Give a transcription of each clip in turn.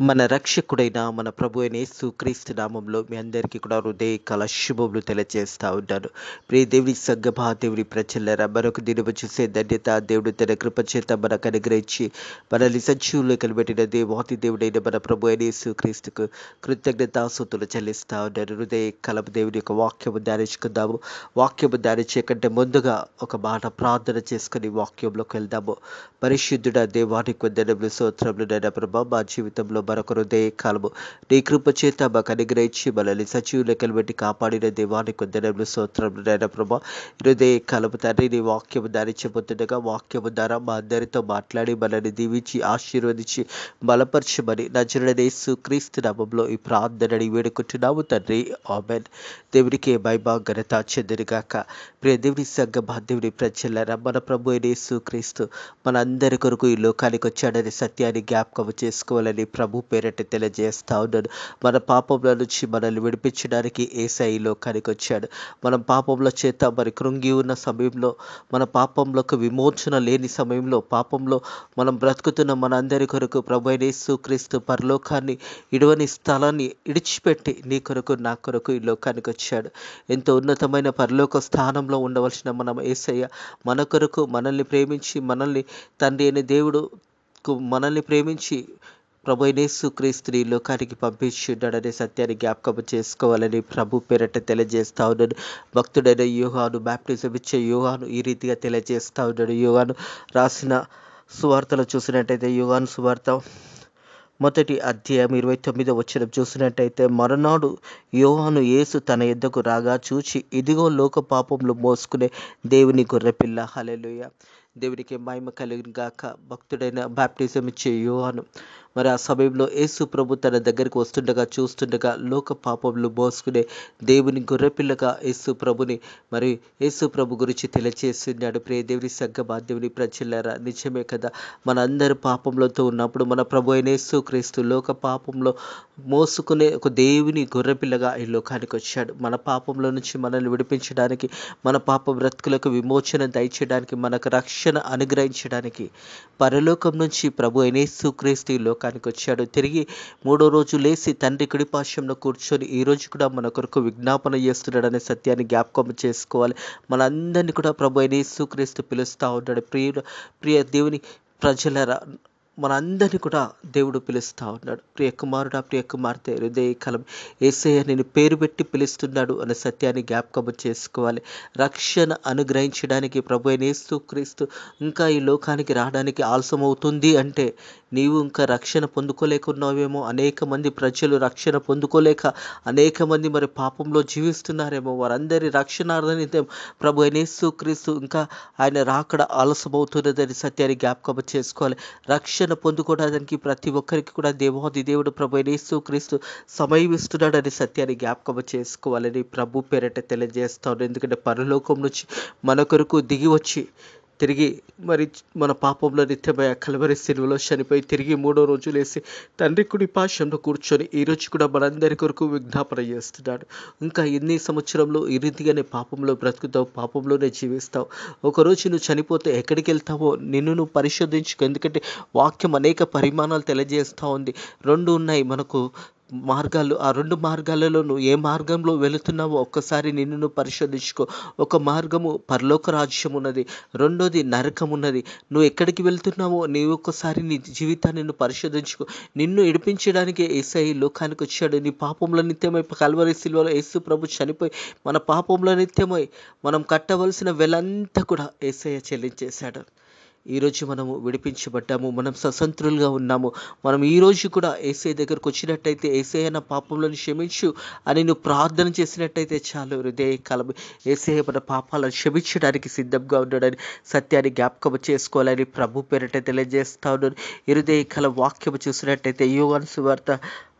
మన రక్షకుడైన మన ప్రభు అయిన యేసుక్రీస్తు నామంలో మీ అందరికీ కూడా హృదయకాల శుభములు తెలియజేస్తా ఉంటాను. ప్రియ దేవుని సంగమా, దేవుని ప్రజలారా, మరొక దినము చూసే ధన్యత దేవుడు తన కృప చేత మనకు అనుగ్రహించి మనల్ని సజీవులు కనిపెట్టిన దేవాతి దేవుడైన మన ప్రభు అయిన యేసుక్రీస్తుకు కృతజ్ఞతాస్తుతులు చెల్లిస్తా ఉన్నాను. హృదయకాలం దేవుని యొక్క వాక్యము ధ్యానించుకుందాము. వాక్యము ధ్యానించే కంటే ముందుగా ఒక మాట ప్రార్థన చేసుకుని వాక్యంలోకి వెళ్దాము. పరిశుద్ధుడ దేవానికి వందనములు, స్తోత్రములు నాయన ప్రభా. మా జీవితంలో మరొక హృదయకాలము నీ కృప చేత మాకు అనుగ్రహించి మనల్ని సజీవ లెక్కలు పెట్టి కాపాడిన దేవానికి వందనములు, స్తోత్రములు నాయన ప్రభా. హృదయకాలము తండ్రి, నీ వాక్యము ధ్యానించబోతుండగా వాక్యము ద్వారా మా అందరితో మాట్లాడి మనల్ని దీవించి ఆశీర్వదించి బలపరచమని నజరుడైన యేసుక్రీస్తు నామములో ఈ ప్రార్థనని వేడుకుంటున్నాము తండ్రి, ఆమేన్. దేవునికి మహిమ ఘనత చెందునుగాక. ప్రియ దేవుని సంగమా, దేవుని ప్రజలారా, మన ప్రభు అయిన యేసుక్రీస్తు మన అందరి కొరకు ఈ లోకానికి వచ్చాడనే సత్యాన్ని జ్ఞాపకం చేసుకోవాలని ప్రభు పేరట తెలియజేస్తా ఉన్నాడు. మన పాపంలో నుంచి మనల్ని విడిపించడానికి యేసయ్య ఈ లోకానికి వచ్చాడు. మనం పాపంల చేత మరి కృంగి ఉన్న సమయంలో, మన పాపంలోకి విమోచన లేని సమయంలో, పాపంలో మనం బ్రతుకుతున్న మన అందరి కొరకు ప్రభు అయిన యేసుక్రీస్తు పరలోకాన్ని ఇడవని స్థలాన్ని ఇడిచిపెట్టి నీ కొరకు నా కొరకు ఈ లోకానికి వచ్చాడు. ఎంతో ఉన్నతమైన పరలోక స్థానంలో ఉండవలసిన మనం యేసయ్య మన కొరకు మనల్ని ప్రేమించి, మనల్ని తండ్రి అయిన దేవుడు మనల్ని ప్రేమించి ప్రభు అయిన యేసుక్రీస్తుని ఈ లోకానికి పంపించున్నాడనే సత్యాన్ని జ్ఞాపకం చేసుకోవాలని ప్రభు పేరట తెలియజేస్తా ఉన్నాడు. భక్తుడైన యోహాను, బాప్టిజం ఇచ్చే యోహాను ఈ రీతిగా తెలియజేస్తా ఉన్నాడు. యోహాను రాసిన సువార్తలు చూసినట్టయితే, యోహాను సువార్త 1వ అధ్యాయం 29వ వచనం చూసినట్టయితే, మరునాడు యోహాను యేసు తన యొద్దకు రాగా చూచి, ఇదిగో లోక పాపములు మోసుకునే దేవుని గొర్రెపిల్ల. హల్లెలూయా. దేవునికి మహిమ కలుగును గాక. భక్తుడైన బాప్టిజం ఇచ్చే యోహాను మరి ఆ సమయంలో యేసు ప్రభు తన దగ్గరికి వస్తుండగా చూస్తుండగా లోక పాపములు మోసుకునే దేవుని గొర్రెపిల్లగా యేసు ప్రభుని మరి యేసు ప్రభు గురించి తెలియజేస్తున్నాడు. ప్రియ దేవుని సంగమా, దేవుని ప్రజలారా, నిజమే కదా. మన అందరి పాపములతో ఉన్నప్పుడు మన ప్రభు అయిన యేసుక్రీస్తు లోక పాపంలో మోసుకునే ఒక దేవుని గొర్రెపిల్లగా ఈ లోకానికి వచ్చాడు. మన పాపంలో నుంచి మనల్ని విడిపించడానికి, మన పాప బ్రతుకులకు విమోచన దయచేయడానికి, మనకు రక్షణ అనుగ్రహించడానికి పరలోకం నుంచి ప్రభు అయిన యేసుక్రీస్తు ఈ లోకానికి వచ్చాడు. తిరిగి 3వ రోజు లేచి తండ్రి కుడిపార్శ్వంలో కూర్చొని ఈ రోజు కూడా మన కొరకు విజ్ఞాపన చేస్తున్నాడనే సత్యాన్ని జ్ఞాపకం చేసుకోవాలి. మనందరినీ కూడా ప్రభు అయిన యేసుక్రీస్తు పిలుస్తూ ఉన్నాడు. ప్రియ దేవుని ప్రజలరా, మనందరినీ కూడా దేవుడు పిలుస్తూ ఉన్నాడు. ప్రియ కుమారుడా, ప్రియ కుమార్తె, హృదయకాలం యేసయ్య నేను పేరు పెట్టి పిలుస్తున్నాడు అనే సత్యాన్ని జ్ఞాపకం చేసుకోవాలి. రక్షణ అనుగ్రహించడానికి ప్రభు అయిన యేసుక్రీస్తు ఇంకా ఈ లోకానికి రావడానికి ఆలస్యం అవుతుంది అంటే నీవు ఇంకా రక్షణ పొందుకోలేకున్నావేమో. అనేక మంది ప్రజలు రక్షణ పొందుకోలేక అనేక మంది మరి పాపంలో జీవిస్తున్నారేమో. వారందరి రక్షణార్థం ప్రభు అయిన యేసుక్రీస్తు ఇంకా ఆయన రాకడ ఆలస్యం అవుతున్నదని సత్యాన్ని జ్ఞాపకం చేసుకోవాలి. రక్షణ పొందుకోవడానికి ప్రతి ఒక్కరికి కూడా దేవాది దేవుడు ప్రభు అయిన యేసుక్రీస్తు సమయం ఇస్తున్నాడని సత్యాన్ని జ్ఞాపకం చేసుకోవాలని ప్రభు పేరట తెలియజేస్తాను. ఎందుకంటే పరలోకం నుంచి మన కొరకు దిగి వచ్చి తిరిగి మరి మన పాపంలో నిత్యమై కలవరి సిలువలో చనిపోయి తిరిగి 3వ రోజు లేసి తండ్రి కుడి పార్శ్వంలో కూర్చొని ఈరోజు కూడా మనందరి కొరకు విజ్ఞాపన చేస్తున్నాడు. ఇంకా ఎన్ని సంవత్సరంలో ఈ రీతిగానే పాపంలో బ్రతుకుతావు, పాపంలోనే జీవిస్తావు. ఒకరోజు నువ్వు చనిపోతే ఎక్కడికి వెళ్తావో నిన్ను నువ్వు పరిశోధించుకో. ఎందుకంటే వాక్యం అనేక పరిమాణాలు తెలియజేస్తూ ఉంది. 2 ఉన్నాయి మనకు మార్గాలు. ఆ 2 మార్గాలలో నువ్వు ఏ మార్గంలో వెళుతున్నావో ఒక్కసారి నిన్ను నువ్వు పరిశోధించుకో. ఒక మార్గము పరలోక రాజ్యం ఉన్నది, రెండోది నరకం ఉన్నది. నువ్వు ఎక్కడికి వెళ్తున్నావో నీవు ఒక్కసారి నీ జీవితాన్ని నువ్వు పరిశోధించుకో. నిన్ను ఇడిపించడానికి యేసయ్య లోకానికి వచ్చాడు. నీ పాపంలో నిత్యమై కల్వరి సిలువలో యేసు ప్రభు చనిపోయి మన పాపంలో నిత్యమై మనం కట్టవలసిన వెలంతా కూడా యేసయ్య చెల్లించేశాడు. ఈరోజు మనము విడిపించబడ్డాము, మనం స్వతంత్రులుగా ఉన్నాము. మనం ఈరోజు కూడా యేసయ్య దగ్గరకు వచ్చినట్టయితే, యేసయ్య నా పాపంలను క్షమించు అని నువ్వు ప్రార్థన చేసినట్టయితే చాలు. హృదయకాలం యేసయ్య మన పాపాలను క్షమించడానికి సిద్ధంగా ఉన్నాడని సత్యాన్ని జ్ఞాపకం చేసుకోవాలని ప్రభు పేరట తెలియజేస్తా ఉన్నాను. హృదయకాలం వాక్యము చూసినట్టయితే యోహాను సువార్త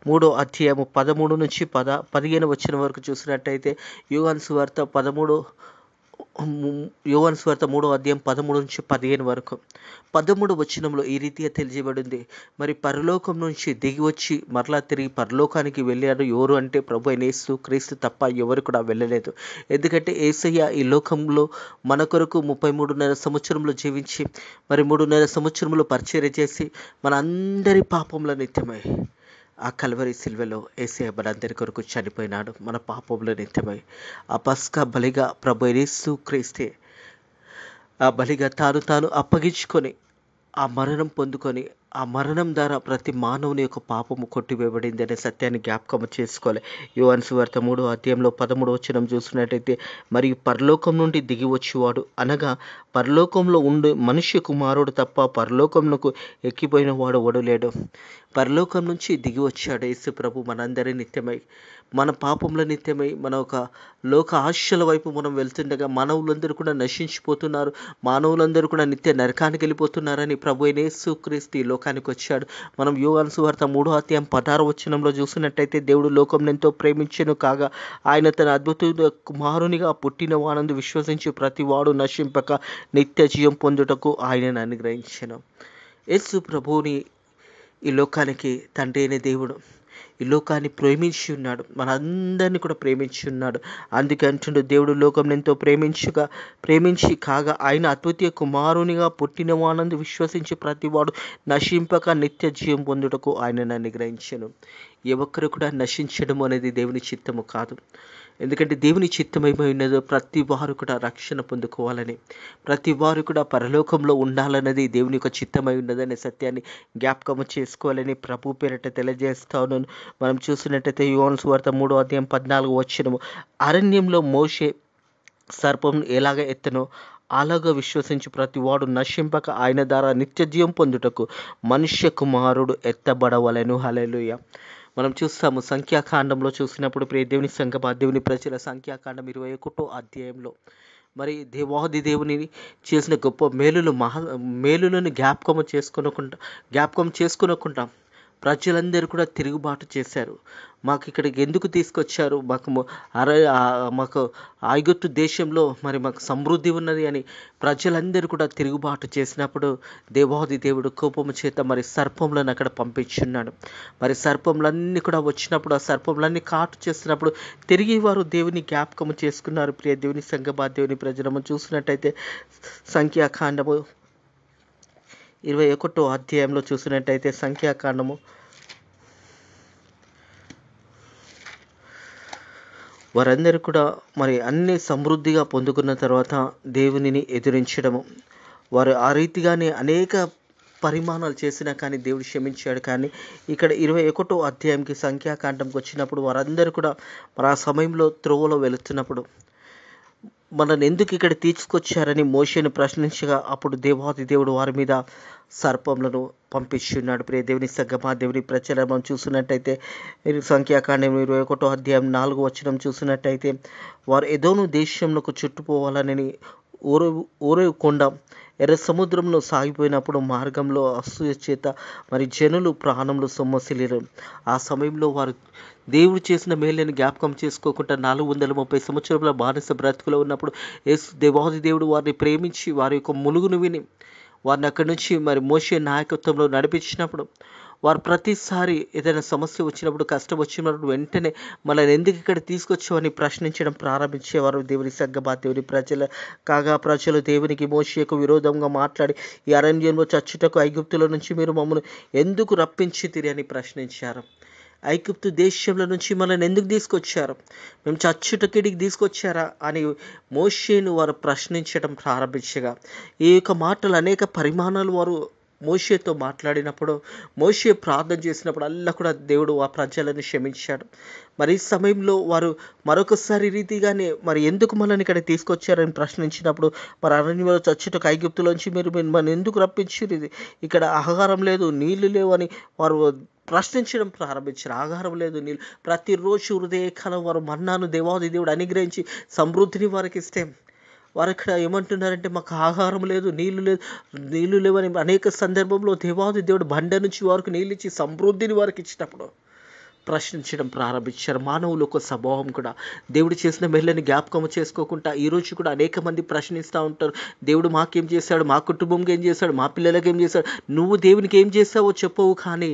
3వ అధ్యాయము 13 నుంచి 15 వచనం వరకు చూసినట్టయితే, యోహాను సువార్త 3వ అధ్యాయం 13 నుంచి 15 వరకు 13వ వచనంలో ఈ రీతిగా తెలియజేయబడింది. మరి పరలోకం నుంచి దిగి వచ్చి మరలా తిరిగి పరలోకానికి వెళ్ళాడు ఎవరు అంటే ప్రభు అయిన యేసుక్రీస్తు తప్ప ఎవరు కూడా వెళ్ళలేదు. ఎందుకంటే యేసయ్య ఈ లోకంలో మన కొరకు 33.5 సంవత్సరంలో జీవించి మరి 3.5 సంవత్సరంలో పరిచర్య చేసి మన అందరి పాపంలో నిత్యమై ఆ కల్వరి సిల్వలో యేసయ్య మనందరి కొరకు చనిపోయినాడు, మన పాపముల నిత్యమై. ఆ పస్కా బలిగా ప్రభు యేసు క్రీస్తే ఆ బలిగా తాను అప్పగించుకొని ఆ మరణం పొందుకొని, ఆ మరణం ద్వారా ప్రతి మానవుని యొక్క పాపము కొట్టివేయబడింది అనే సత్యాన్ని జ్ఞాపకం చేసుకోవాలి. యోహాను సువార్త 3:13 చూసినట్టయితే, మరియు పరలోకం నుండి దిగి వచ్చేవాడు అనగా పరలోకంలో ఉండే మనుష్య కుమారుడు తప్ప పరలోకమునకు ఎక్కిపోయిన వాడు ఎవడు లేడు. పరలోకం నుంచి దిగి వచ్చాడు యేసు ప్రభు మనందరి నిత్యమై, మన పాపముల నిత్యమై. మన ఒక లోక ఆశల వైపు మనం వెళ్తుండగా మానవులందరూ కూడా నశించిపోతున్నారు, మానవులందరూ కూడా నిత్య నరకానికి వెళ్ళిపోతున్నారని ప్రభు అయిన యేసుక్రీస్తు ఈ లోకానికి వచ్చాడు. మనం యోహాను సువార్త 3:16 చూసినట్టయితే, దేవుడు లోకం ఎంతో ప్రేమించెను కాగా ఆయన తన అద్భుత కుమారునిగా పుట్టిన వానందు విశ్వసించి ప్రతి వాడు నశింపక నిత్య జీవం పొందుటకు ఆయనను అనుగ్రహించెను. యేసు ప్రభువుని ఈ లోకానికి తండ్రి అయిన దేవుడు ఈ లోకాన్ని ప్రేమించి ఉన్నాడు, మనందరినీ కూడా ప్రేమించి ఉన్నాడు. అందుకే అంటుండు, దేవుడు లోకం ఎంతో ప్రేమించి కాగా ఆయన అద్వితీయ కుమారునిగా పుట్టిన వానందు విశ్వసించి ప్రతివాడు నశింపక నిత్య జీవం పొందుటకు ఆయనను అనుగ్రహించెను. ఏ ఒక్కరు కూడా నశించడం అనేది దేవుని చిత్తము కాదు. ఎందుకంటే దేవుని చిత్తమైపోయినదో ప్రతి వారు కూడా రక్షణ పొందుకోవాలని, ప్రతి వారు కూడా పరలోకంలో ఉండాలన్నది దేవుని యొక్క చిత్తమై ఉన్నదనే సత్యాన్ని జ్ఞాపకం చేసుకోవాలని ప్రభు పేరిట తెలియజేస్తా ఉన్నాను. మనం చూసినట్టయితే యోహాను సువార్త 3:14 అరణ్యంలో మోషే సర్పం ఎలాగ ఎత్తనో అలాగా విశ్వసించి ప్రతి వాడు నశింపక ఆయన ద్వారా నిత్య జీవం పొందుటకు మనుష్య కుమారుడు ఎత్తబడవలెను. హల్లెలూయా. మనం చూస్తాము సంఖ్యాకాండంలో చూసినప్పుడు, ప్రియ దేవుని సంగమా, దేవుని ప్రజల సంఖ్యాకాండం 21 మరి దేవాది దేవుని చేసిన గొప్ప మేలులను జ్ఞాపకం చేసుకునకుండా ప్రజలందరూ కూడా తిరుగుబాటు చేశారు. మాకు ఇక్కడికి ఎందుకు తీసుకొచ్చారు, మాకు ఐగుప్తు దేశంలో మరి మాకు సమృద్ధి ఉన్నది అని ప్రజలందరూ కూడా తిరుగుబాటు చేసినప్పుడు దేవాది దేవుడు కోపము చేత మరి సర్పములను అక్కడ పంపించున్నాడు. మరి సర్పములన్నీ కూడా వచ్చినప్పుడు ఆ సర్పములన్నీ కాటు చేస్తున్నప్పుడు తిరిగి వారు దేవుని జ్ఞాపకము చేసుకున్నారు. ప్రియ దేవుని సంగమా, దేవుని ప్రజలము చూసినట్టయితే సంఖ్యాకాండము 21 చూసినట్టయితే సంఖ్యాకాండము వారందరూ కూడా మరి అన్ని సమృద్ధిగా పొందుకున్న తర్వాత దేవునిని ఎదిరించడము, వారు ఆ రీతిగానే అనేక పరిమాణాలు చేసినా కానీ దేవుడు క్షమించాడు. కానీ ఇక్కడ 21 సంఖ్యాకాండంకి వచ్చినప్పుడు వారందరూ కూడా మరి ఆ సమయంలో త్రోవలో వెళుతున్నప్పుడు మనల్ని ఎందుకు ఇక్కడ తీసుకొచ్చారని మోషేను ప్రశ్నించగా అప్పుడు దేవాది దేవుడు వారి మీద సర్పములను పంపించున్నాడు. ప్రియ దేవుని సంగమా, దేవుని ప్రజలను మనం చూసినట్టయితే సంఖ్యాకాండం 21:4 చూసినట్టయితే, వారు ఎదోము దేశంలోకి చుట్టుపోవాలని ఓరేవు కొండ ఎర్ర సముద్రంలో సాగిపోయినప్పుడు మార్గంలో అసూయ చేత మరి జనులు ప్రాణములు సొమ్మసిల్లిరు. ఆ సమయంలో వారు దేవుడు చేసిన మేలుని జ్ఞాపకం చేసుకోకుండా 430 సంవత్సరాల బానిస బ్రతుకులో ఉన్నప్పుడు దేవాది దేవుడు వారిని ప్రేమించి వారి యొక్క ములుగును విని వారిని అక్కడి నుంచి మరి మోషే నాయకత్వంలో నడిపించినప్పుడు వారు ప్రతిసారి ఏదైనా సమస్య వచ్చినప్పుడు, కష్టం వచ్చినప్పుడు వెంటనే మనల్ని ఎందుకు ఇక్కడ తీసుకొచ్చామని ప్రశ్నించడం ప్రారంభించేవారు. దేవుని సంగమా, దేవుని ప్రజలు దేవునికి మోషేకు విరోధంగా మాట్లాడి ఈ అరణ్యంలో చచ్చుటకు ఐగుప్తుల నుంచి మీరు మమ్మల్ని ఎందుకు రప్పించితిరి అని ప్రశ్నించారు. ఐగుప్తు దేశంలో నుంచి మనల్ని ఎందుకు తీసుకొచ్చారు, మేము చచ్చుటకిడికి తీసుకొచ్చారా అని మోషేను వారు ప్రశ్నించడం ప్రారంభించగా ఈ యొక్క మాటలు అనేక పరిమాణాలు వారు మోషేతో మాట్లాడినప్పుడు, మోషే ప్రార్థన చేసినప్పుడు అల్లా కూడా దేవుడు ఆ ప్రజలను క్షమించాడు. మరి ఈ సమయంలో వారు మరొకసారి రీతిగానే మరి ఎందుకు మనల్ని ఇక్కడ తీసుకొచ్చారని ప్రశ్నించినప్పుడు, మరి అరణ్యంలో చచ్చుటకు ఐగుప్తులోంచి మీరు మన ఎందుకు రప్పించారు, ఇక్కడ ఆహారం లేదు నీళ్లు లేవు అని వారు ప్రశ్నించడం ప్రారంభించారు. ఆహారం లేదు, నీళ్ళు, ప్రతిరోజు హృదయకాలం వారు మన్నాను దేవాది దేవుడు అనుగ్రహించి సమృద్ధిని వారికి ఇస్తే వారు ఇక్కడ ఏమంటున్నారంటే మాకు ఆహారం లేదు, నీళ్లు లేవని అనేక సందర్భంలో దేవాది దేవుడు బండ నుంచి వారికి నీళ్ళు ఇచ్చి సమృద్ధిని వారికి ఇచ్చినప్పుడు ప్రశ్నించడం ప్రారంభించారు. మానవులు ఒక స్వభావం కూడా దేవుడు చేసిన మేళ్ళని జ్ఞాపకం చేసుకోకుండా ఈరోజు కూడా అనేక మంది ప్రశ్నిస్తూ ఉంటారు. దేవుడు మాకేం చేశాడు, మా కుటుంబంకి ఏం చేశాడు, మా పిల్లలకి ఏం చేశాడు, నువ్వు దేవునికి ఏం చేస్తావో చెప్పవు, కానీ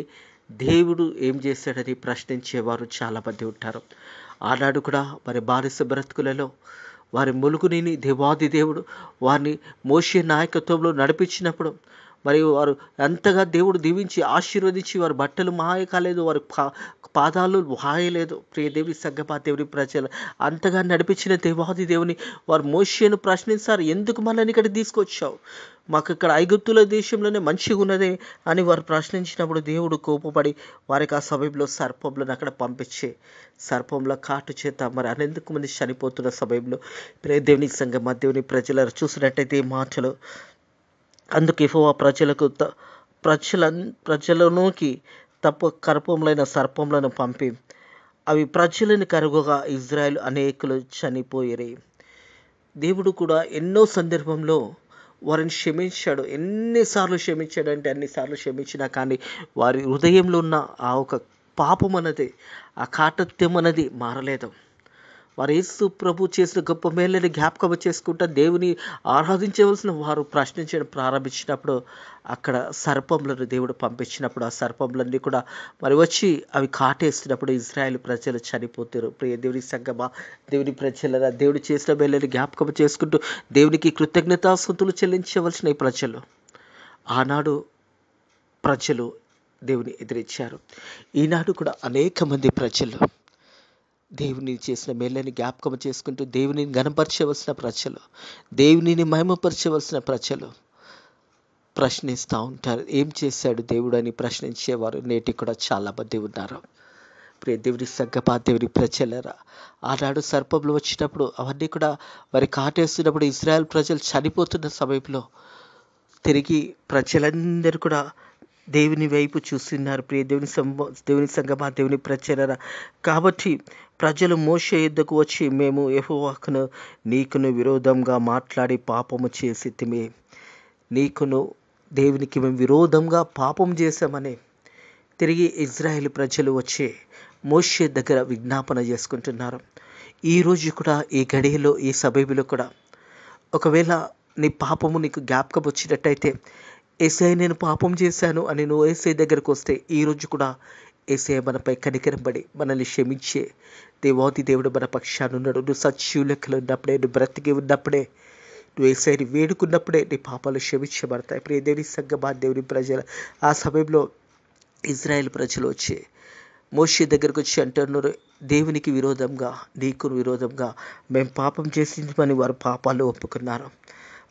దేవుడు ఏం చేశాడని ప్రశ్నించేవారు చాలామంది ఉంటారు. ఆనాడు కూడా మరి బానిస బ్రతుకులలో వారి ములుగుని దేవాది దేవుడు వారిని మోషే నాయకత్వంలో నడిపించినప్పుడు మరియు వారు అంతగా దేవుడు దీవించి ఆశీర్వదించి వారి బట్టలు మాయ కాలేదు, వారి పాదాలు వాయలేదు. ప్రియ దేవుని సంగమా దేవుని ప్రజలు అంతగా నడిపించిన దేవాది దేవుని వారు మోషేను ప్రశ్నిస్తారు, ఎందుకు మనల్ని ఇక్కడ తీసుకొచ్చావు, మాకు ఇక్కడ ఐగుప్తుల దేశంలోనే మంచిగా ఉన్నదే అని వారు ప్రశ్నించినప్పుడు దేవుడు కోపపడి వారికి ఆ సమయంలో సర్పంలను అక్కడ పంపించి సర్పంలో కాటు చేత మరి అనేందుకు మంది చనిపోతున్న సమయంలో ప్రియ దేవుని సంగమా దేవుని ప్రజలు చూసినట్టయితే ఈ మాటలు అందుకు యెహోవా ప్రజలలోకి కర్పములైన సర్పములను పంపి అవి ప్రజలను కరుగుగా ఇజ్రాయెల్ అనేకులు చనిపోయిరి. దేవుడు కూడా ఎన్నో సందర్భంలో వారిని క్షమించాడు. ఎన్నిసార్లు క్షమించాడంటే అన్నిసార్లు క్షమించినా కానీ వారి హృదయంలో ఉన్న ఆ ఒక పాపం అన్నది, ఆ కాఠిన్యం అన్నది మారలేదు. వారు యేసు ప్రభు చేసిన గొప్ప మేళ్ళని జ్ఞాపకం చేసుకుంటా దేవుని ఆరాధించవలసిన వారు ప్రశ్నించడం ప్రారంభించినప్పుడు అక్కడ సర్పములను దేవుడు పంపించినప్పుడు ఆ సర్పములన్నీ కూడా మరి వచ్చి అవి కాటేస్తున్నప్పుడు ఇజ్రాయెల్ ప్రజలు చనిపోతారు. ప్రియ దేవుని సంగమా దేవుని ప్రజల దేవుడు చేసిన మేళ్ళని జ్ఞాపకం చేసుకుంటూ దేవునికి కృతజ్ఞతాస్తుతులు చెల్లించవలసిన ఈ ప్రజలు ఆనాడు ప్రజలు దేవుని ఎదిరించారు. ఈనాడు కూడా అనేక మంది ప్రజలు దేవుని చేసిన మేళ్ళని జ్ఞాపకం చేసుకుంటూ దేవుని గణపరచవలసిన ప్రజలు, దేవునిని మహిమపరచవలసిన ప్రజలు ప్రశ్నిస్తూ ఉంటారు, ఏం చేశాడు దేవుడు అని ప్రశ్నించేవారు నేటి కూడా చాలామంది ఉన్నారు. ప్రియ దేవుని సంగమా దేవుని ప్రజలరా, ఆనాడు సర్పములు వచ్చినప్పుడు అవన్నీ కూడా వారి కాటేస్తున్నప్పుడు ఇజ్రాయెల్ ప్రజలు చనిపోతున్న సమయంలో తిరిగి ప్రజలందరూ కూడా దేవుని వైపు చూస్తున్నారు. ప్రియ దేవుని సంగమా దేవుని ప్రజలరా, కాబట్టి ప్రజలు మోషే యుద్ధకు వచ్చి మేము యెహోవాకును నీకును విరోధంగా మాట్లాడి పాపము చేసితిమి, నీకును దేవునికి మేము విరోధంగా పాపం చేశామని తిరిగి ఇజ్రాయెల్ ప్రజలు వచ్చి మోషే దగ్గర విజ్ఞాపన చేసుకుంటున్నారు. ఈరోజు కూడా ఈ గడియలో ఈ సమయంలో కూడా ఒకవేళ నీ పాపము నీకు జ్ఞాపకం వచ్చినట్టయితే యేసయ్య నేను పాపం చేశాను అని నువ్వు యేసయ్య దగ్గరకు వస్తే ఈరోజు కూడా యేసయ్య మనపై కనికరంబడి మనల్ని క్షమించే దేవాది దేవుడు మన పక్షాన ఉన్నాడు. నువ్వు సజీవ లెక్కలు ఉన్నప్పుడే, నువ్వు బ్రతికి ఉన్నప్పుడే, నువ్వు యేసయ్యని వేడుకున్నప్పుడే నీ పాపాలు క్షమించబడతాయి. ప్రియ దేవుని సంగమా దేవుని ప్రజలు ఆ సమయంలో ఇజ్రాయెల్ ప్రజలు వచ్చి మోషే దగ్గరకు వచ్చి అంటున్నారు, దేవునికి విరోధంగా నీకు విరోధంగా మేము పాపం చేసిందని వారు పాపాలు ఒప్పుకున్నారు.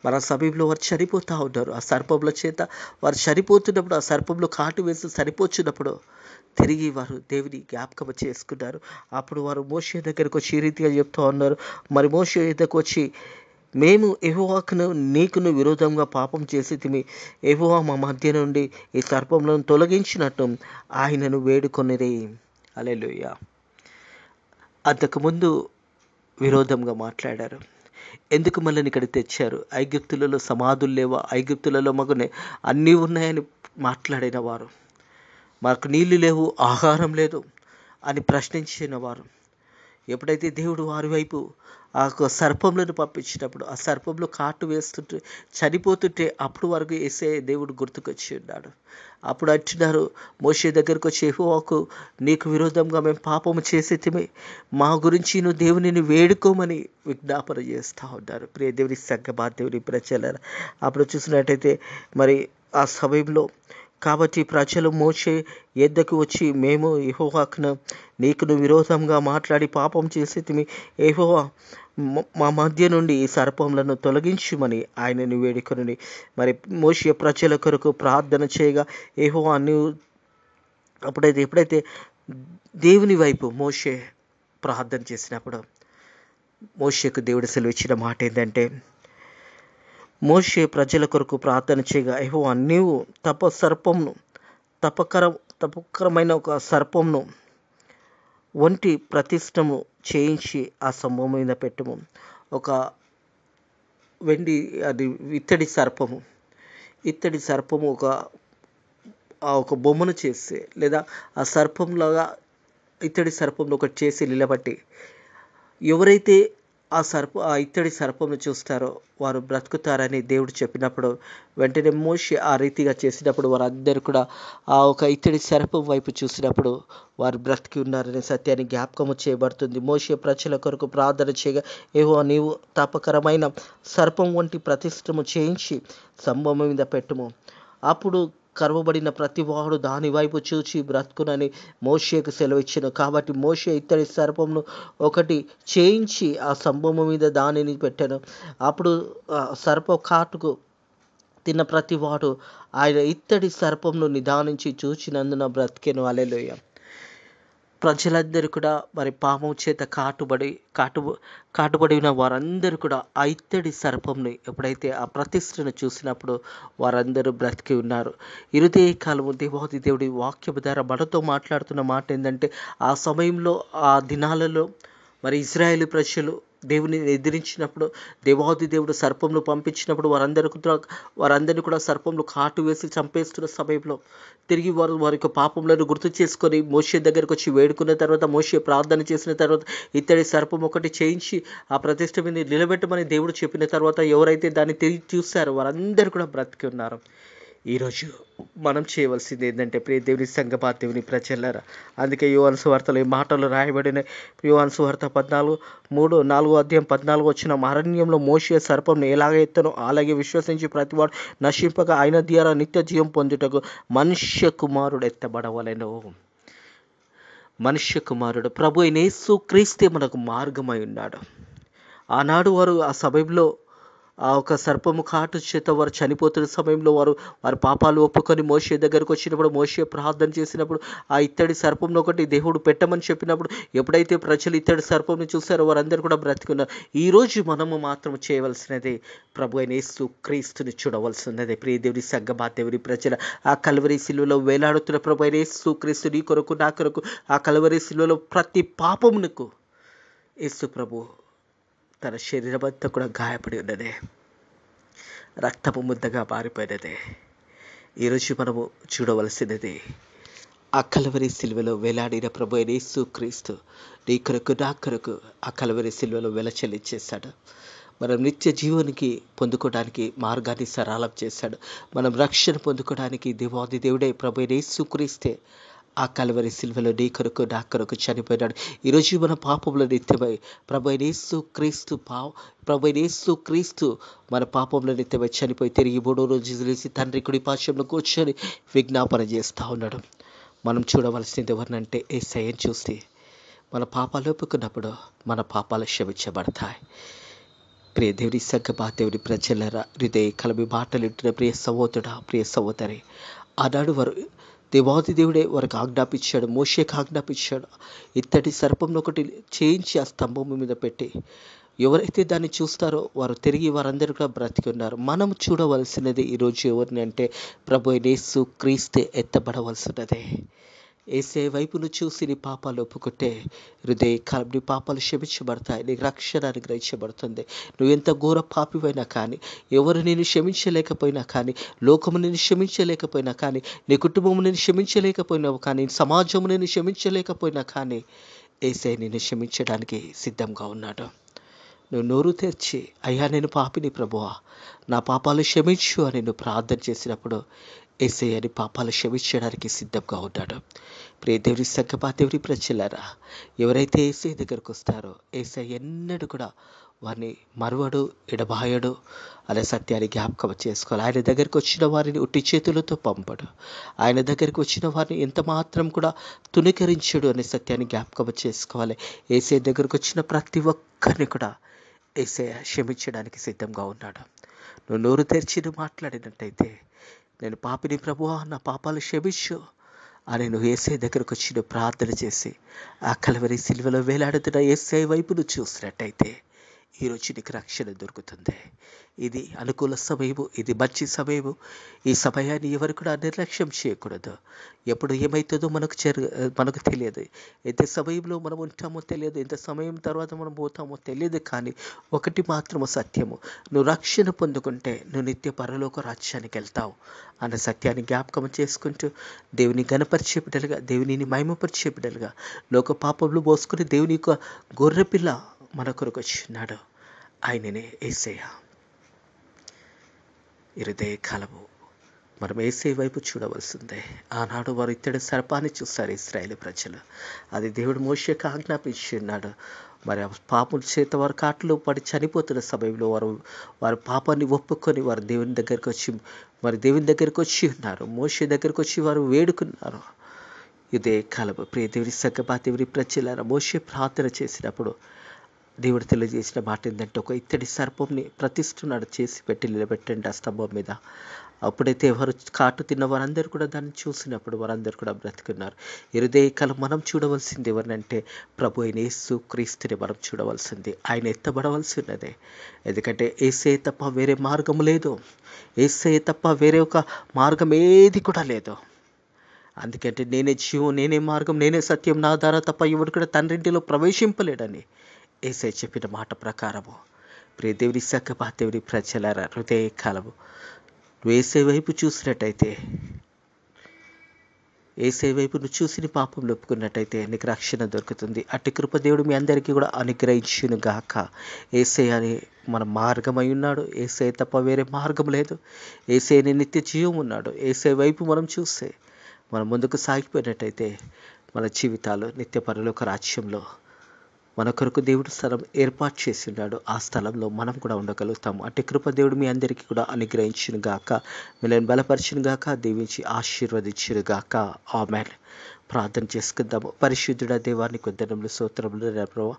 మరి ఆ సమయంలో వారు చనిపోతూ ఉన్నారు. ఆ సర్పముల చేత వారు చనిపోతున్నప్పుడు, ఆ సర్పంలో కాటు వేసి చనిపోతున్నప్పుడు తిరిగి వారు దేవుని జ్ఞాపకం చేసుకున్నారు. అప్పుడు వారు మోషే దగ్గరకు వచ్చి ఈ రీతిగా చెప్తూ ఉన్నారు, మరి మోషే దగ్గరకు వచ్చి మేము యెహోవాకును నీకును విరోధంగా పాపం చేసితిమి, యెహోవా మా మధ్య నుండి ఈ సర్పములను తొలగించినట్టు ఆయనను వేడుకొనిరి. హల్లెలూయా. అంతకుముందు విరోధంగా మాట్లాడారు, ఎందుకు మళ్ళీ ఇక్కడ తెచ్చారు, ఐగుప్తులలో సమాధులు లేవా, ఐగుప్తులలో మగునే అన్నీ ఉన్నాయని మాట్లాడిన వారు, మాకు నీళ్లు లేవు, ఆహారం లేదు అని ప్రశ్నించిన వారు, ఎప్పుడైతే దేవుడు వారి వైపు ఆ సర్పములను పంపించినప్పుడు ఆ సర్పంలో కాటు వేస్తుంటే చనిపోతుంటే అప్పుడు వరకు వేసే దేవుడు గుర్తుకొచ్చి ఉన్నాడు. అప్పుడు అంటున్నారు, మోషే దగ్గరకు వచ్చి యెహోవాకు నీకు విరోధంగా మేము పాపము చేసేతిమి, మా గురించి నువ్వు దేవునిని వేడుకోమని విజ్ఞాపన చేస్తూ ఉన్నారు. ప్రియ దేవుని సంగమా దేవుని ప్రజలారా, అప్పుడు చూసినట్టయితే మరి ఆ సమయంలో కాబట్టి ప్రజలు మోషే యొద్దకు వచ్చి మేము యెహోవాకును నీకును విరోధంగా మాట్లాడి పాపం చేసేతిమి, యెహోవా మా మధ్య నుండి ఈ సర్పములను తొలగించుమని ఆయనను వేడుకొని మరి మోషే ప్రజల కొరకు ప్రార్థన చేయగా యెహోవా నీవు ఎప్పుడైతే దేవుని వైపు మోషే ప్రార్థన చేసినప్పుడు మోషేకు దేవుడు సెలవిచ్చిన మాట ఏంటంటే, మోషే ప్రజల కొరకు ప్రార్థన చేయగా యెహోవా నీవు తపకరమైన ఒక సర్పంను వంటి ప్రతిష్టము చేయించి ఆ స్తంభం మీద పెట్టము, ఒక వెండి అది ఇత్తడి సర్పము ఒక బొమ్మను చేసి లేదా ఆ సర్పంలాగా ఇత్తడి సర్పంలో ఒకటి చేసి నిలబట్టి ఎవరైతే ఆ ఇత్తడి సర్పంను చూస్తారో వారు బ్రతుకుతారని దేవుడు చెప్పినప్పుడు వెంటనే మోషే ఆ రీతిగా చేసినప్పుడు వారందరూ కూడా ఆ ఒక ఇత్తడి సర్పం వైపు చూసినప్పుడు వారు బ్రతికి ఉన్నారనే సత్యాన్ని జ్ఞాపకము చేయబడుతుంది. మోషే ప్రజల కొరకు ప్రార్థన చేయగా యెహోవా నీవు తాపకరమైన సర్పం వంటి ప్రతిష్టము చేయించి స్తంభం మీద పెట్టుము, అప్పుడు కరువబడిన ప్రతి వాడు దాని వైపు చూచి బ్రతుకునని మోషేకు సెలవిచ్చెను. కాబట్టి మోషే ఇత్తడి సర్పమును ఒకటి చేయించి ఆ స్తంభము మీద దానిని పెట్టెను. అప్పుడు సర్ప కాటుకు తిన్న ప్రతివాడు ఆయన ఇత్తడి సర్పమును నిదానించి చూచినందున బ్రతికెను. హల్లెలూయా. ప్రజలందరూ కూడా మరి పాపం చేత కాటుబడిన వారందరూ కూడా ఆ ఇత్తడి సర్పంని ఎప్పుడైతే ఆ ప్రతిష్టను చూసినప్పుడు వారందరూ బ్రతికి ఉన్నారు. ఇరుదే కాలము దేవాది దేవుడి వాక్యము ద్వారా మనతో మాట్లాడుతున్న మాట ఏంటంటే, ఆ సమయంలో ఆ దినాలలో మరి ఇజ్రాయేలు ప్రజలు దేవుని ఎదిరించినప్పుడు దేవాది దేవుడు సర్పంను పంపించినప్పుడు వారందరినీ కూడా సర్పంలు కాటు వేసి చంపేస్తున్న సమయంలో తిరిగి వారి యొక్క పాపములను గుర్తు చేసుకొని మోషే దగ్గరకు వచ్చి వేడుకున్న తర్వాత, మోషే ప్రార్థన చేసిన తర్వాత ఇత్తడి సర్పం ఒకటి చేయించి ఆ ప్రతిష్ఠ మీద నిలబెట్టమని దేవుడు చెప్పిన తర్వాత ఎవరైతే దాన్ని తిరిగి చూస్తారో వారందరూ కూడా బ్రతికి ఉన్నారు. ఈరోజు మనం చేయవలసింది ఏంటంటే, ప్రియ దేవుని సంగమా దేవుని ప్రజలారా, అందుకే యోహాను సువార్తలో ఈ మాటలు రాయబడిన యోహాను సువార్త 4:14 అరణ్యంలో మోషే సర్పంను ఎలాగ ఎత్తనో అలాగే విశ్వసించి ప్రతివాడు నశింపక ఆయన ద్వారా నిత్య జీవం పొందుటకు మనుష్య కుమారుడు ఎత్తబడవలెను. మనుష్య కుమారుడు ప్రభు అయిన యేసు క్రీస్తే మనకు మార్గమై ఉన్నాడు. ఆనాడు వారు ఆ సమయంలో ఆ ఒక సర్పము కాటు చేత వారు చనిపోతున్న సమయంలో వారి పాపాలు ఒప్పుకొని మోషే దగ్గరకు వచ్చినప్పుడు, మోషే ప్రార్థన చేసినప్పుడు ఆ ఇత్తడి సర్పంను ఒకటి దేవుడు పెట్టమని చెప్పినప్పుడు ఎప్పుడైతే ప్రజలు ఇత్తడి సర్పంను చూసారో వారందరూ కూడా బ్రతికున్నారు. ఈరోజు మనము మాత్రం చేయవలసినది ప్రభు అయిన యేసు క్రీస్తుని చూడవలసినది. ప్రియ దేవుని సంగమా దేవుని ప్రజల, ఆ కల్వరి శిలువలో వేలాడుతున్న ప్రభు అయిన యేసు క్రీస్తు నీ కొరకు నా కొరకు ఆ కల్వరి శిలువలో ప్రతి పాపమునకు యేసు ప్రభు తన శరీరమంతా కూడా గాయపడి ఉన్నదే, రక్తపు ముద్దగా మారిపోయినదే. ఈరోజు మనము చూడవలసినది ఆ కల్వరి సిలువలో వేలాడిన ప్రభు అయిన యేసు క్రీస్తు నీ కొరకు నా కొరకు ఆ కల్వరి సిలువలో వెల చెల్లించేశాడు. మనం నిత్య జీవనికి పొందుకోవడానికి మార్గాన్ని సరళం చేశాడు. మనం రక్షణ పొందుకోవడానికి దేవాది దేవుడే ప్రభు అయిన యేసు క్రీస్తే ఆ కల్వరి సిలువలో నీ కొరకు నా కొరకు చనిపోయినాడు. ఈరోజు మన పాపంలో నిత్యమై ప్రభు అయిన యేసు క్రీస్తు మన పాపంలో నిత్యమై చనిపోయి తిరిగి 3వ రోజు లేచి తండ్రి కుడి పార్శ్వంలో కూర్చొని విజ్ఞాపన చేస్తూ ఉన్నాడు. మనం చూడవలసింది ఎవరినంటే యేసయ్యను చూసి మన పాపాలు ఒప్పుకున్నప్పుడు మన పాపాలు క్షమించబడతాయి. ప్రియ దేవుని సంగమా దేవుని ప్రజలరా, హృదయ కలమి మాటలు వింటున్న ప్రియ సహోదరుడా, ప్రియ సహోదరి, ఆనాడు వారు దేవాది దేవుడే వారికి ఆజ్ఞాపించాడు, మోషేకి ఆజ్ఞాపించాడు. ఇత్తడి సర్పంను ఒకటి చేయించి ఆ స్తంభం మీద పెట్టి ఎవరైతే దాన్ని చూస్తారో వారందరూ కూడా బ్రతికి ఉన్నారు. మనం చూడవలసినది ఈరోజు ఎవరిని అంటే ప్రభు అయిన యేసు క్రీస్తే ఎత్తబడవలసినదే. యేసే వైపును చూసి నీ పాపాలు ఒప్పుకుంటే నీ పాపాలు క్షమించబడతాయి, నీకు రక్షణ అనుగ్రహించబడుతుంది. నువ్వు ఎంత ఘోర పాపివైనా కానీ, ఎవరు నేను క్షమించలేకపోయినా కానీ, లోకము నేను క్షమించలేకపోయినా కానీ, నీ కుటుంబము నేను క్షమించలేకపోయినావు కానీ, సమాజము నేను క్షమించలేకపోయినా కానీ యేసే నిన్ను క్షమించడానికి సిద్ధంగా ఉన్నాడు. నువ్వు నోరు తెరిచి అయ్యా నేను పాపిని ప్రభువా, నా పాపాలు క్షమించు అని నువ్వు ప్రార్థన చేసినప్పుడు యేసయ్య నీ పాపాలు క్షమించడానికి సిద్ధంగా ఉన్నాడు. ప్రియ దేవుని సంగమా దేవుని ప్రజలారా, ఎవరైతే యేసయ్య దగ్గరకు వస్తారో యేసయ్య ఎన్నడూ కూడా వారిని మరువడు, ఎడబాయడు అనే సత్యాన్ని జ్ఞాపకం చేసుకోవాలి. ఆయన దగ్గరికి వచ్చిన వారిని ఉట్టి చేతులతో పంపడు, ఆయన దగ్గరికి వచ్చిన వారిని ఎంత మాత్రం కూడా తునీకరించడు అనే సత్యాన్ని జ్ఞాపకం చేసుకోవాలి. యేసయ్య దగ్గరకు వచ్చిన ప్రతి ఒక్కరిని కూడా యేసయ్య క్షమించడానికి సిద్ధంగా ఉన్నాడు. నువ్వు నోరు తెరిచి నువ్వు మాట్లాడినట్టయితే, నేను పాపిని ప్రభువా, నా పాపాలు క్షమించు అని నువ్వు యేసయ్య దగ్గరకు వచ్చి నువ్వు ప్రార్థన చేసి ఆ కల్వరి సిలువలో వేలాడుతున్న యేసయ్య వైపు నువ్వు చూసినట్టయితే ఈరోజు నీకు రక్షణ దొరుకుతుంది. ఇది అనుకూల సమయము, ఇది మంచి సమయము. ఈ సమయాన్ని ఎవరు కూడా నిర్లక్ష్యం చేయకూడదు. ఎప్పుడు ఏమవుతుందో మనకు తెలియదు. ఎంత సమయంలో మనం ఉంటామో తెలియదు, ఎంత సమయం తర్వాత మనం పోతామో తెలియదు. కానీ ఒకటి మాత్రము సత్యము, నువ్వు రక్షణ పొందుకుంటే నువ్వు నిత్య పరలోక రాజ్యానికి వెళ్తావు అన్న సత్యాన్ని జ్ఞాపకం చేసుకుంటూ దేవుని గణపరిచే బిడ్డలుగా, దేవునిని మహిమపరిచే బిడ్డలుగా, లోక పాపములు మోసుకుని దేవుని యొక్క గొర్రెపిల్ల మన కొరకు వచ్చినాడు, ఆయననే యేసయ్య. హృదయ కాలము మనం యేసయ్య వైపు చూడవలసిందే. ఆనాడు వారు ఇత్తడి సర్పాన్ని చూస్తారు ఇశ్రాయేలు ప్రజలు. అది దేవుడు మోషేకు ఆజ్ఞాపించి ఉన్నాడు. మరి ఆ పాపం చేత వారు కాటిలో పడి చనిపోతున్న సమయంలో వారి పాపాన్ని ఒప్పుకొని వారు దేవుని దగ్గరికి వచ్చి ఉన్నారు. మోషే దగ్గరికి వచ్చి వారు వేడుకున్నారు. ఇదే కాలము ప్రియ దేవుని సంగమా, దేవుని ప్రజలారా, మోషే ప్రార్థన చేసినప్పుడు దేవుడు తెలియజేసిన మాట ఏంటంటే, ఒక ఇత్తడి సర్పంని ప్రతిష్ఠనాడు చేసి పెట్టి నిలబెట్టండి ఆ స్తంభం మీద. అప్పుడైతే వారు కాటు తిన్న వారందరూ కూడా దాన్ని చూసినప్పుడు వారందరూ కూడా బ్రతుకున్నారు. కాలం మనం చూడవలసింది ఎవరినంటే ప్రభు అయిన యేసు క్రీస్తుని మనం చూడవలసింది. ఆయన ఎత్తబడవలసి ఉన్నదే. ఎందుకంటే యేసయ్య తప్ప వేరే మార్గం లేదు. యేసయ్య తప్ప వేరే ఒక మార్గం ఏది కూడా లేదు. అందుకంటే నేనే జీవం, నేనే మార్గం, నేనే సత్యం, నా ద్వారా తప్ప ఎవడు కూడా తండ్రింటిలో ప్రవేశింపలేడని యేసయ్య చెప్పిన మాట ప్రకారము ప్రియ దేవుని సంగమా, దేవుని ప్రజలారా, హృదయ కాలము నువ్వు యేసయ్య వైపు చూసినట్టయితే, యేసయ్య వైపు నువ్వు చూసి పాపంలో ఒప్పుకున్నట్టయితే నీకు రక్షణ దొరుకుతుంది. అట్టి కృప దేవుడు మీ అందరికీ కూడా అనుగ్రహించును గాక. యేసయ్య అని మన మార్గమై ఉన్నాడు. యేసయ్య తప్ప వేరే మార్గం లేదు. యేసయ్యని నిత్య జీవం ఉన్నాడు. యేసయ్య వైపు మనం చూస్తే మనం ముందుకు సాగిపోయినట్టయితే మన జీవితాలు నిత్య పరలోక రాజ్యంలో మన కొరకు దేవుడు స్థలం ఏర్పాటు చేసి ఉన్నాడు. ఆ స్థలంలో మనం కూడా ఉండగలుగుతాము. అట్టి కృప దేవుడు మీ అందరికీ కూడా అనుగ్రహించును గాక, వీళ్ళని బలపరిచును గాక, దీవించి ఆశీర్వదించును గాక. ఆమేన్. ప్రార్థన చేసుకుందాము. పరిశుద్ధుడ దేవానికి వందనములు, స్తోత్రములు ప్రభు.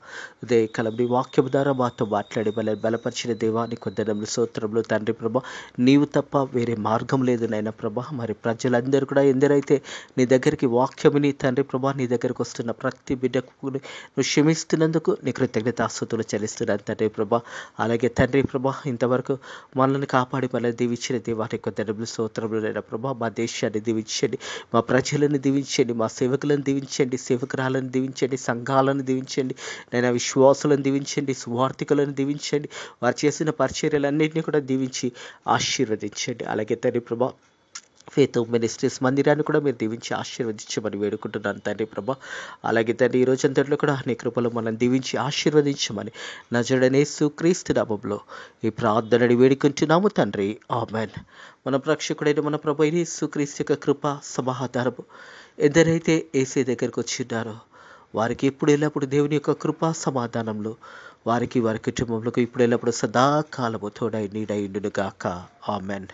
ఉదయకాలం నీ వాక్యము ద్వారా మాతో మాట్లాడి వాళ్ళని బలపరిచిన దేవానికి వందనములు, స్తోత్రములు తండ్రి ప్రభు. నీవు తప్ప వేరే మార్గం లేదు నాయన ప్రభు. మరి ప్రజలందరూ కూడా ఎందరైతే నీ దగ్గరికి వాక్యముని తండ్రి ప్రభు, నీ దగ్గరికి వస్తున్న ప్రతి బిడ్డకు నువ్వు క్షమిస్తున్నందుకు నీ కృతజ్ఞతాస్తుతులు చెల్లిస్తున్నాను తండ్రి ప్రభు. అలాగే తండ్రి ప్రభు, ఇంతవరకు మనల్ని కాపాడి మనల్ని దీవించిన దేవానికి వందనములు, స్తోత్రములు నాయన ప్రభు. మా దేశాన్ని దీవించండి, మా ప్రజలను దీవించండి, మా సేవకులను దీవించండి, సేవకురాలను దీవించండి, సంఘాలను దీవించండి, నేను విశ్వాసులను దీవించండి, సువార్థికులను దీవించండి. వారు చేసిన పరిచర్యలన్నింటినీ కూడా దీవించి ఆశీర్వదించండి. అలాగే తండ్రి ప్రభా, ఫేత్ మినిస్ట్రీస్ మందిరాన్ని కూడా మీరు దీవించి ఆశీర్వదించమని వేడుకుంటున్నాను తండ్రి ప్రభా. అలాగే తండ్రి ఈ రోజంతట్లో కూడా నీ కృపలో మనం దీవించి ఆశీర్వదించమని నజరుడైన యేసు క్రీస్తు నామములో ఈ ప్రార్థనని వేడుకుంటున్నాము తండ్రి. ఆమేన్. మన రక్షకుడైన మన ప్రభు అయిన యేసు క్రీస్తు యొక్క కృప సమాధానము ఎందరైతే యేసయ్య దగ్గరికి వచ్చిన్నారో వారికి ఎప్పుడు ఎల్లప్పుడు దేవుని యొక్క కృపా సమాధానంలో వారికి వారి కుటుంబంలో ఇప్పుడు ఎల్లప్పుడు సదాకాలము తోడై నీడై ఉండును గాక. ఆమేన్.